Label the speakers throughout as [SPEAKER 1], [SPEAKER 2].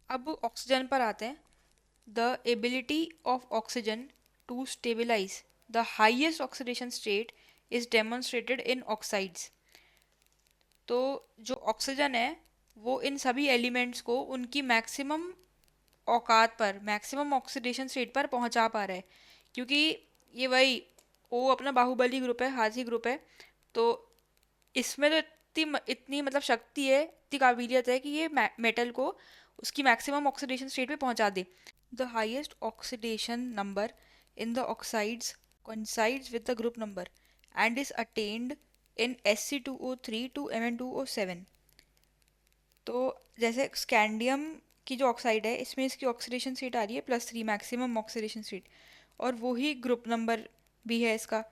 [SPEAKER 1] अब ऑक्सीजन पर आते हैं। The ability of oxygen to stabilise the highest oxidation state is demonstrated in oxides. तो जो ऑक्सीजन है वो इन सभी एलिमेंट्स को उनकी मैक्सिमम औकात पर, मैक्सिमम ऑक्सीडेशन स्टेट पर पहुंचा पा रहा है, क्योंकि ये वही वो अपना बाहुबली ग्रुप है, हाथी ग्रुप है। तो इसमें तो इतनी इतनी मतलब शक्ति है, इतनी काबिलियत है कि ये मेटल को उसकी मैक्सिमम ऑक्सीडेशन स्टेट पे पहुंचा दे। The highest oxidation number in the oxides coincides with the group number and is attained in Sc2O3 to Mn2O7। तो जैसे स्कैंडियम की जो ऑक्साइड है इसमें इसकी ऑक्सीडेशन स्टेट आ रही है +3, मैक्सिमम ऑक्सीडेशन स्टेट, और वही ग्रुप नंबर भी है इसका।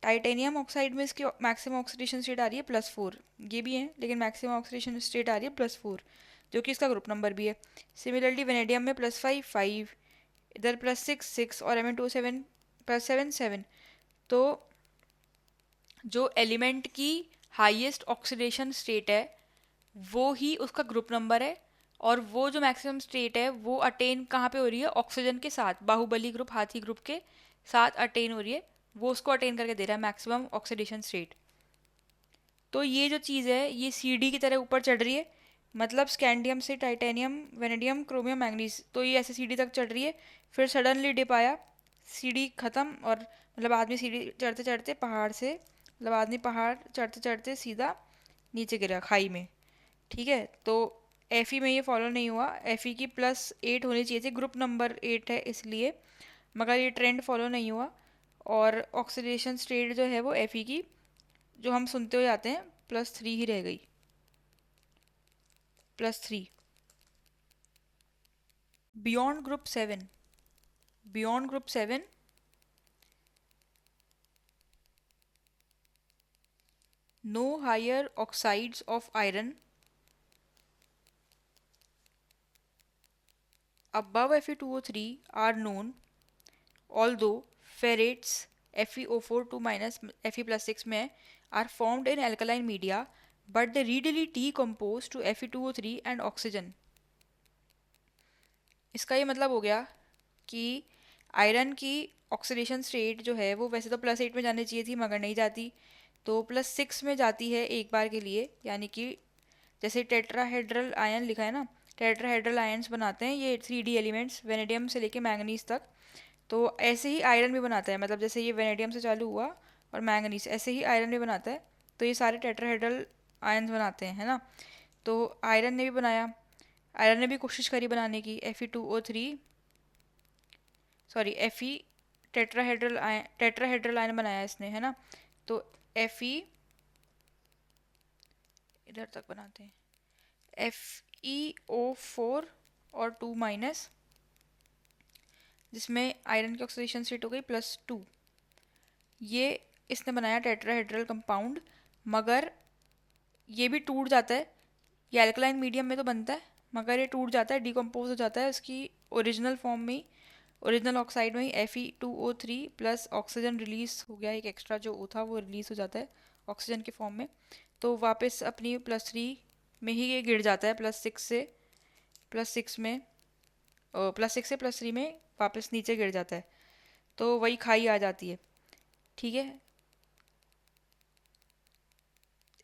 [SPEAKER 1] टाइटेनियम ऑक्साइड में इसकी मैक्सिमम ऑक्सीडेशन स्टेट आ रही है +4, ये भी है लेकिन मैक्सिमम ऑक्सीडेशन स्टेट आ रही है +4, जो कि इसका ग्रुप नंबर भी है। सिमिलरली वेनेडियम में +5, इधर +6 और Mn2O7 +7। तो जो एलिमेंट की हाईएस्ट ऑक्सीडेशन स्टेट है वो ही उसका ग्रुप नंबर है, और वो जो मैक्सिमम स्टेट है वो अटेन कहाँ पे हो रही है, ऑक्सीजन के साथ, बाहुबली ग्रुप, हाथी ग्रुप के साथ अटेन हो रही है। वो उसको अटेन करके दे रहा है मैक्सिमम ऑक्सीडेशन स्टेट। तो ये जो चीज़ है ये सीडी की तरह ऊपर चढ़ रही है, मतलब स्कैंडियम से टाइटेनियम, वेनेडियम, क्रोमियम, मैंगनीज, तो ये ऐसे सीडी तक चढ़ रही है। फिर सडनली डिप आया, सीडी ख़त्म, और मतलब आदमी सीडी चढ़ते चढ़ते पहाड़ से, मतलब आदमी पहाड़ चढ़ते चढ़ते सीधा नीचे गिरा खाई में। ठीक है, तो एफई में ये फॉलो नहीं हुआ, एफई की +8 होनी चाहिए थी, ग्रुप नंबर 8 है इसलिए, मगर ये ट्रेंड फॉलो नहीं हुआ। और ऑक्सीडेशन स्टेट जो है वो एफई की, जो हम सुनते हुए आते हैं, +3 ही रह गई, +3। Beyond group 7, beyond group 7 no higher oxides of iron above Fe2O3 are known, although ferrates FeO4 2 minus Fe+6 में are formed in alkaline media, but they readily decompose to Fe2O3 and oxygen। इसका ये मतलब हो गया कि iron की oxidation state जो है वो वैसे तो +8 में जानी चाहिए थी मगर नहीं जाती, तो +6 में जाती है एक बार के लिए। यानी कि जैसे टेट्राहेड्रल आयन लिखा है ना, टेट्राहेड्रल आयन्स बनाते हैं ये 3D एलिमेंट्स, वेनेडियम से लेके मैंगनीज तक। तो ऐसे ही आयरन भी बनाता है, मतलब जैसे ये वेनेडियम से चालू हुआ और मैंगनीज, ऐसे ही आयरन भी बनाता है। तो ये सारे टेट्राहेड्रल आयन्स बनाते हैं, है ना। तो आयरन ने भी बनाया, आयरन ने भी कोशिश करी बनाने की, Fe2O3, sorry Fe tetrahedral ion बनाया इसने, है ना। तो Fe इधर तक बनाते हैं, FeO4 और 2 माइनस, जिसमें आयरन की ऑक्सीडेशन स्टेट हो गई +2। ये इसने बनाया टेट्राहेड्रल कंपाउंड, मगर ये भी टूट जाता है। ये एल्कलाइन मीडियम में तो बनता है मगर ये टूट जाता है, डिकम्पोज हो जाता है उसकी ओरिजिनल फॉर्म में ही, ओरिजिनल ऑक्साइड में ही। Fe2O3 प्लस ऑक्सीजन रिलीज हो गया, एक एक्स्ट्रा जो O था वो रिलीज हो जाता है ऑक्सीजन के फॉर्म में। तो वापस अपनी +3 में ही ये गिर जाता है, +6 से +6 में, +6 से +3 में वापस नीचे गिर जाता है, तो वही खाई आ जाती है। ठीक है,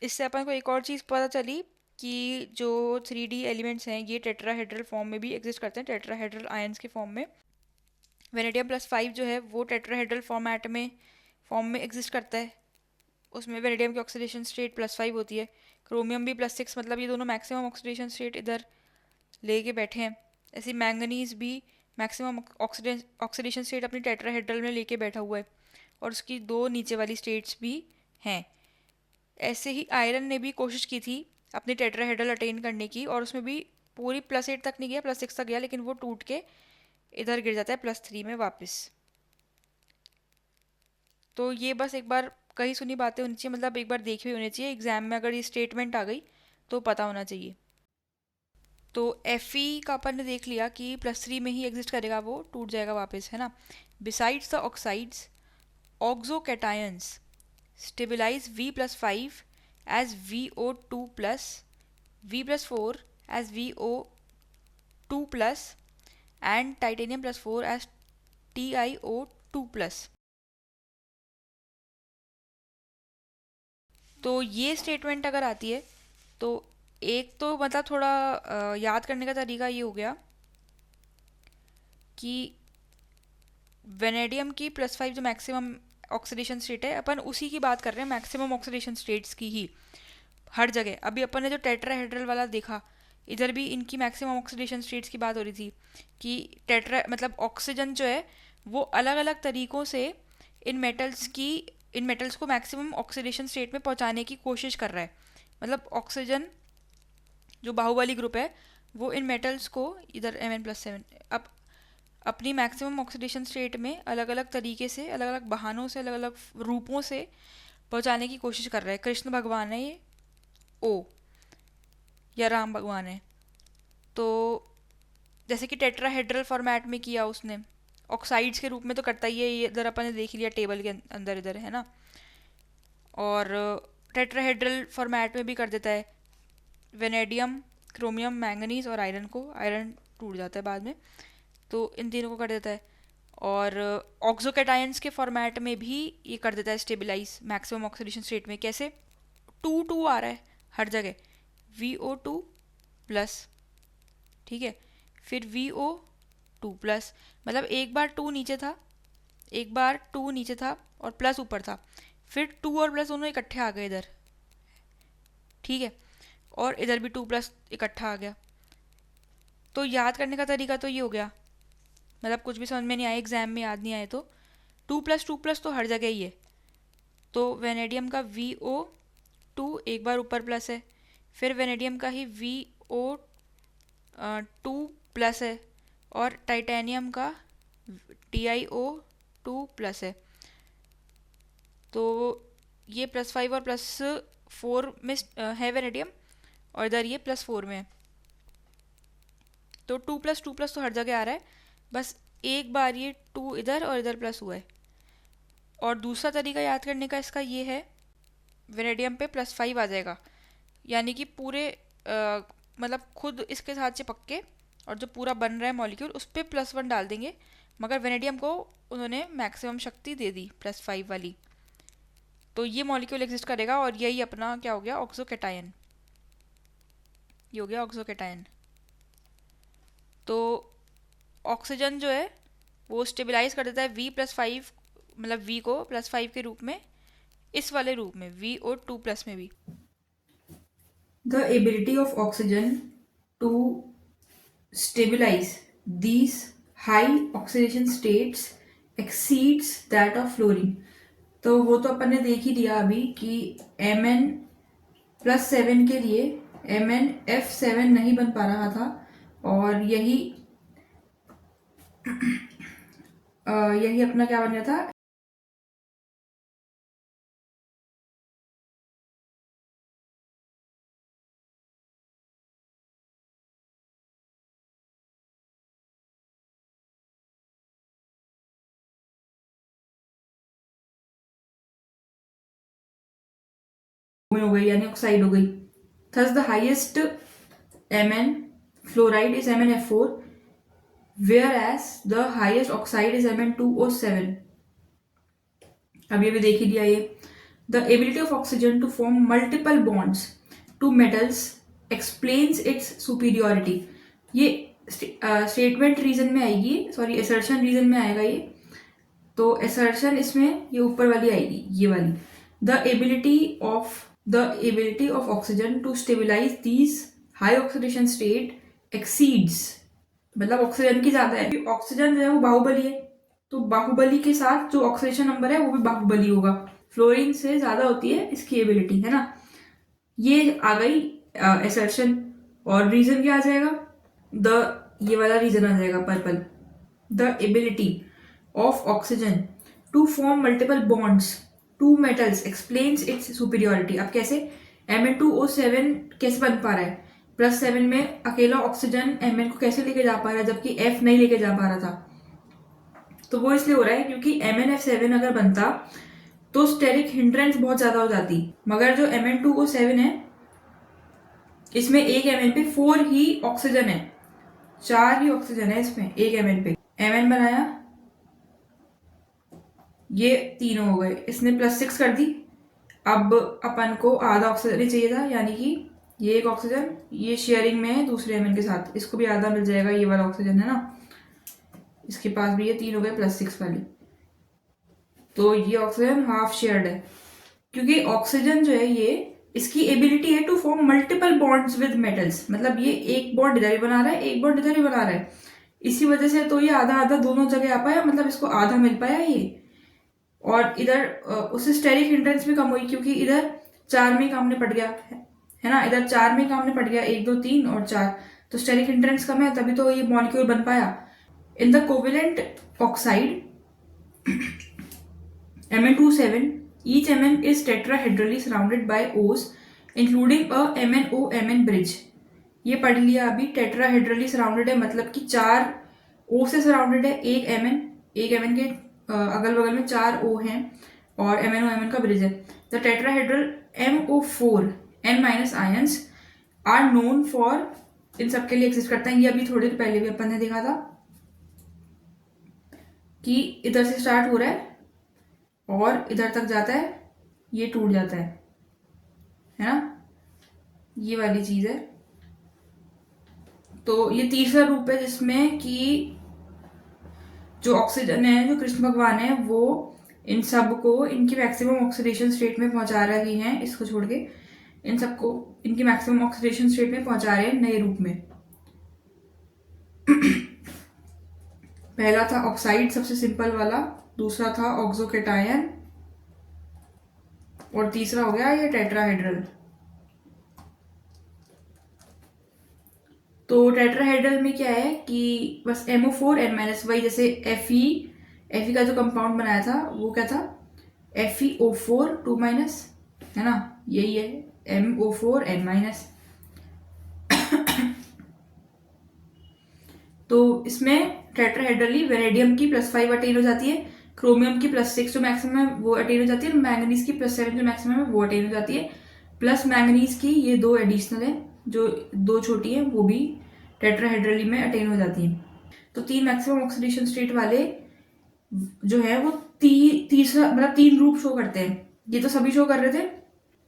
[SPEAKER 1] इससे अपन को एक और चीज़ पता चली कि जो 3D एलिमेंट्स हैं ये टेट्राहेड्रल फॉर्म में भी एग्जिस्ट करते हैं, टेट्राहेड्रल आयंस के फॉर्म में। वेनेडियम +5 जो है वो टेट्राहेड्रल फॉर्म में एग्जिस्ट करता है, उसमें वेनेडियम की ऑक्सीडेशन स्टेट +5 होती है। क्रोमियम भी +6, मतलब ये दोनों मैक्सिमम ऑक्सीडेशन स्टेट इधर लेके बैठे हैं। ऐसे मैंगनीज भी मैक्सिमम ऑक्सीडेशन स्टेट अपनी टेट्राहेड्रल में लेके बैठा हुआ है, और उसकी 2 नीचे वाली स्टेट्स भी हैं। ऐसे ही आयरन ने भी कोशिश की थी अपनी टेट्राहेड्रल अटेन करने की, और उसमें भी पूरी +8 तक नहीं गया, +6 तक गया, लेकिन वो टूट के इधर गिर जाता है +3 में वापस। तो ये बस एक बार कही सुनी बातें होनी चाहिए, मतलब एक बार देखी हुई होनी चाहिए, एग्जाम में अगर ये स्टेटमेंट आ गई तो पता होना चाहिए। तो Fe का अपन ने देख लिया कि +3 में ही एग्जिस्ट करेगा, वो टूट जाएगा वापस, है ना। Besides the oxides, oxocations stabilize V+5 as VO2+, V+4 as VO 2+ and titanium +4 as TiO2+. तो ये स्टेटमेंट अगर आती है तो एक तो मतलब थोड़ा याद करने का तरीका ये हो गया कि वेनेडियम की +5 जो मैक्सिमम ऑक्सीडेशन स्टेट है, अपन उसी की बात कर रहे हैं, मैक्सिमम ऑक्सीडेशन स्टेट्स की ही हर जगह। अभी अपन ने जो टेट्राहेड्रल वाला देखा, इधर भी इनकी मैक्सिमम ऑक्सीडेशन स्टेट्स की बात हो रही थी कि टेट्रा मतलब ऑक्सीजन जो है वो अलग अलग तरीक़ों से इन मेटल्स को मैक्सिमम ऑक्सीडेशन स्टेट में पहुंचाने की कोशिश कर रहा है। मतलब ऑक्सीजन जो बाहुबली ग्रुप है वो इन मेटल्स को, इधर Mn+7, अब अपनी मैक्सिमम ऑक्सीडेशन स्टेट में अलग अलग तरीके से, अलग अलग बहानों से, अलग अलग रूपों से पहुंचाने की कोशिश कर रहा है। कृष्ण भगवान है ये, ओ, या राम भगवान है। तो जैसे कि टेट्राहेड्रल फॉर्मेट में किया उसने, ऑक्साइड्स के रूप में तो करता ही है, ये इधर अपन ने देख लिया टेबल के अंदर, इधर है ना। और टेट्राहेड्रल फॉर्मेट में भी कर देता है, वेनेडियम, क्रोमियम, मैंगनीज और आयरन को, आयरन टूट जाता है बाद में, तो इन तीनों को कर देता है। और ऑक्सोकैटायंस के फॉर्मेट में भी ये कर देता है स्टेबलाइज मैक्सिमम ऑक्सीडेशन स्टेट में। कैसे? 2 आ रहा है हर जगह, VO2+, ठीक है, फिर VO2+, मतलब एक बार 2 नीचे था, एक बार 2 नीचे था और प्लस ऊपर था, फिर 2 और प्लस दोनों इकट्ठे आ गए इधर, ठीक है, और इधर भी 2+ इकट्ठा आ गया। तो याद करने का तरीका तो ये हो गया, मतलब कुछ भी समझ में नहीं आया, एग्जाम में याद नहीं आए तो 2+2+ तो हर जगह ही है। तो वेनेडियम का VO2 एक बार ऊपर प्लस है, फिर वेनेडियम का ही VO2+ है, और टाइटेनियम का TiO2+ है। तो ये +5 और +4 में है वेनेडियम, और इधर ये +4 में है। तो 2+2+ तो हर जगह आ रहा है, बस एक बार ये 2 इधर और इधर प्लस हुआ है। और दूसरा तरीका याद करने का इसका ये है, वेनेडियम पे +5 आ जाएगा, यानी कि पूरे मतलब खुद इसके साथ चिपक के, और जो पूरा बन रहा है मॉलिक्यूल उस पर +1 डाल देंगे, मगर वेनेडियम को उन्होंने मैक्सिमम शक्ति दे दी +5 वाली। तो ये मॉलिक्यूल एग्जिस्ट करेगा, और यही अपना क्या हो गया, ऑक्सोकैटायन, ये हो गया ऑक्सोकैटायन। तो ऑक्सीजन जो है वो स्टेबलाइज कर देता है V+5, मतलब V को +5 के रूप में, इस वाले रूप में VO2+ में भी। The ability of oxygen to stabilize these high oxidation states exceeds that of fluorine. तो वो तो अपन ने देख ही दिया अभी कि Mn+7 के लिए MnF7 नहीं बन पा रहा था, और यही यही अपना क्या बन गया था, हो गई, यानी ऑक्साइड हो गई। Thus the highest Mn fluoride is MnF4, whereas the highest oxide is Mn2O7. अभी अभी देख ही दिया ये। The ability of oxygen to form multiple bonds to metals explains its superiority. ये स्टेटमेंट रीजन में आएगी, सॉरी असर्शन रीजन में आएगा ये। तो असर्शन इसमें ये ऊपर वाली आएगी, ये वाली। The ability of oxygen to stabilise these high oxidation state exceeds, मतलब ऑक्सीजन की ज्यादा है। ऑक्सीजन जो है वो बाहुबली है, तो बाहुबली के साथ जो ऑक्सीडेशन नंबर है वो भी बाहुबली होगा, फ्लोरीन से ज्यादा होती है इसकी एबिलिटी, है ना। ये आ गई असर्शन। और रीजन क्या आ जाएगा, ये वाला रीजन आ जाएगा purple. The ability of oxygen to form multiple bonds to metals explains its superiority. अब कैसे, Mn2O7 कैसे बन पा रहा है, +7 में अकेला ऑक्सीजन Mn को कैसे लेके जा पा रहा है, जबकि F नहीं लेके जा पा रहा था। तो वो इसलिए हो रहा है क्योंकि MnF7 अगर बनता तो स्टेरिक हिंड्रेंस बहुत ज्यादा हो जाती, मगर जो Mn2O7 है इसमें एक Mn पे 4 ही ऑक्सीजन है, 4 ही ऑक्सीजन है इसमें एक Mn पे। Mn बनाया, ये तीनों हो गए, इसने +6 कर दी। अब अपन को आधा ऑक्सीजन ही चाहिए था, यानी कि ये एक ऑक्सीजन ये शेयरिंग में है दूसरे Mn के साथ, इसको भी आधा मिल जाएगा, ये वाला ऑक्सीजन है ना, इसके पास भी ये 3 हो गए +6 वाली। तो ये ऑक्सीजन हाफ शेयर्ड है, क्योंकि ऑक्सीजन जो है ये इसकी एबिलिटी है to form multiple bonds with metals, मतलब ये एक बॉन्ड इधर ही बना रहा है, एक बॉन्ड इधर ही बना रहा है, इसी वजह से तो ये आधा आधा दोनों जगह आ पाया, मतलब इसको आधा मिल पाया ये। और इधर उससे स्टेरिक हिंड्रेंस भी कम हुई, क्योंकि इधर 4 में ही काम निपट गया है ना, इधर 4 में ही काम निपट गया, 1 2 3 और 4, तो स्टेरिक हिंड्रेंस कम है, तभी तो ये मॉलिक्यूल बन पाया। In the covalent oxide Mn27, each Mn is tetrahedrally surrounded by O's including a MnO-Mn bridge। ये पढ़ लिया अभी, टेट्राहेड्रली सराउंडेड है मतलब कि 4 O से सराउंडेड है, एक Mn के अगल बगल में 4 O हैं और MnO-Mn का ब्रिज है। The tetrahedral MO4 N- ions are known for, इन सब के लिए एग्जिस्ट करता है, ये अभी थोड़ी देर पहले भी अपन ने देखा था कि इधर से स्टार्ट हो रहा है और इधर तक जाता है, ये टूट जाता है ना, ये वाली चीज है। तो ये तीसरा रूप है जिसमें कि जो ऑक्सीजन है, जो कृष्ण भगवान है, वो इन सब को इनकी मैक्सिमम ऑक्सीडेशन स्टेट में पहुंचा रही हैं, इसको छोड़ के इन सबको इनकी मैक्सिमम ऑक्सीडेशन स्टेट में पहुंचा रहे हैं नए रूप में। पहला था ऑक्साइड सबसे सिंपल वाला, दूसरा था ऑक्सोकेटायन और तीसरा हो गया ये टेट्राहेड्रल। तो टेट्राहेड्रल में क्या है कि बस MO4 N-, जैसे Fe का जो कंपाउंड बनाया था वो क्या था, FeO4 2-, है ना, यही है MO4 N-। तो इसमें टेट्राहेड्रली वेनेडियम की +5 अटेन हो जाती है, क्रोमियम की +6 जो मैक्सिमम है वो अटेन हो जाती है, मैंगनीज की +7 जो मैक्सिमम है वो अटेन हो जाती है, प्लस मैंगनीज की ये 2 एडिशनल है, जो 2 छोटी है वो भी टेट्राहेड्रली में अटेन हो जाती है। तो 3 मैक्सिमम ऑक्सीडेशन स्टेट वाले जो है वो तीसरा मतलब 3 रूप शो करते हैं, ये तो सभी शो कर रहे थे,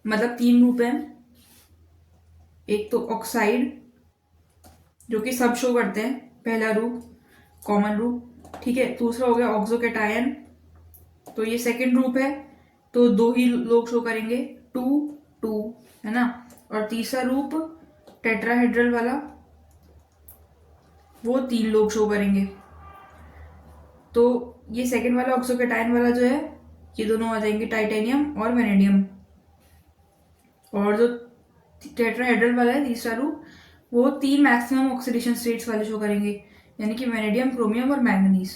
[SPEAKER 1] मतलब 3 रूप है, एक तो ऑक्साइड जो कि सब शो करते हैं, पहला रूप कॉमन रूप, ठीक है, दूसरा हो गया ऑक्सोकेटायन, तो ये सेकंड रूप है, तो 2 ही लोग शो करेंगे 2 2, है ना, और तीसरा रूप टेट्राहेड्रल वाला वो 3 लोग शो करेंगे। तो ये सेकंड वाला ऑक्सोकेटायन वाला जो है, ये दोनों आ जाएंगे टाइटेनियम और वेनेडियम, और जो टेट्राहेड्रल वाला है तीसरा रूप, वो 3 मैक्सिमम ऑक्सीडेशन स्टेट्स वाले शो करेंगे, यानी कि वेनेडियम, क्रोमियम और मैंगनीज।